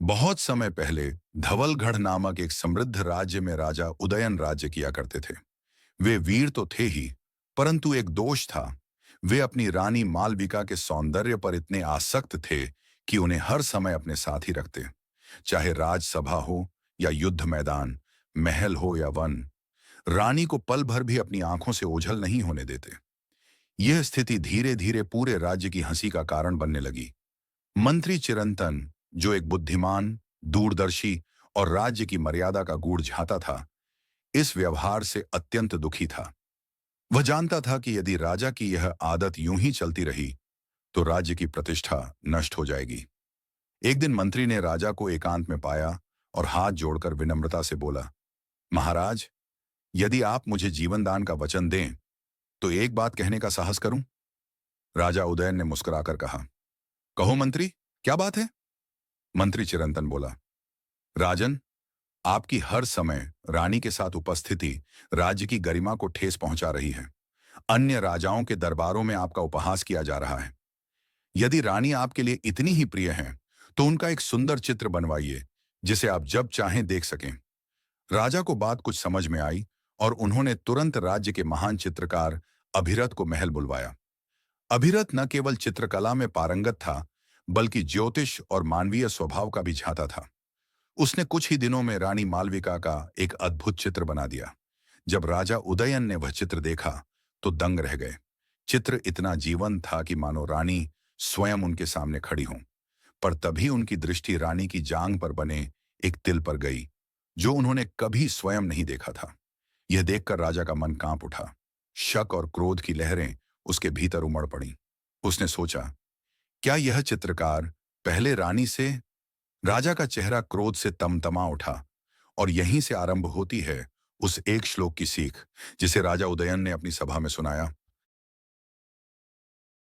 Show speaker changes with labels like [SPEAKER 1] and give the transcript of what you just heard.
[SPEAKER 1] बहुत समय पहले धवलगढ़ नामक एक समृद्ध राज्य में राजा उदयन राज्य किया करते थे। वे वीर तो थे ही, परंतु एक दोष था। वे अपनी रानी मालविका के सौंदर्य पर इतने आसक्त थे कि उन्हें हर समय अपने साथ ही रखते। चाहे राजसभा हो या युद्ध मैदान, महल हो या वन, रानी को पल भर भी अपनी आंखों से ओझल नहीं होने देते। यह स्थिति धीरे धीरे पूरे राज्य की हंसी का कारण बनने लगी। मंत्री चिरंतन, जो एक बुद्धिमान, दूरदर्शी और राज्य की मर्यादा का गूढ़ झाता था, इस व्यवहार से अत्यंत दुखी था। वह जानता था कि यदि राजा की यह आदत यूं ही चलती रही तो राज्य की प्रतिष्ठा नष्ट हो जाएगी। एक दिन मंत्री ने राजा को एकांत में पाया और हाथ जोड़कर विनम्रता से बोला, महाराज, यदि आप मुझे जीवन दान का वचन दें तो एक बात कहने का साहस करूं। राजा उदयन ने मुस्कुराकर कहा, कहो मंत्री, क्या बात है? मंत्री चिरंतन बोला, राजन, आपकी हर समय रानी के साथ उपस्थिति राज्य की गरिमा को ठेस पहुंचा रही है। अन्य राजाओं के दरबारों में आपका उपहास किया जा रहा है। यदि रानी आपके लिए इतनी ही प्रिय है तो उनका एक सुंदर चित्र बनवाइए जिसे आप जब चाहें देख सकें। राजा को बात कुछ समझ में आई और उन्होंने तुरंत राज्य के महान चित्रकार अभिरथ को महल बुलवाया। अभिरथ न केवल चित्रकला में पारंगत था, बल्कि ज्योतिष और मानवीय स्वभाव का भी झाता था। उसने कुछ ही दिनों में रानी मालविका का एक अद्भुत चित्र बना दिया। जब राजा उदयन ने वह चित्र देखा तो दंग रह गए। चित्र इतना जीवंत था कि मानो रानी स्वयं उनके सामने खड़ी हों। पर तभी उनकी दृष्टि रानी की जांघ पर बने एक तिल पर गई, जो उन्होंने कभी स्वयं नहीं देखा था। यह देखकर राजा का मन कांप उठा। शक और क्रोध की लहरें उसके भीतर उमड़ पड़ी। उसने सोचा, क्या यह चित्रकार पहले रानी से? राजा का चेहरा क्रोध से तमतमा उठा और यहीं से आरंभ होती है उस एक श्लोक की सीख जिसे राजा उदयन ने अपनी सभा में सुनाया।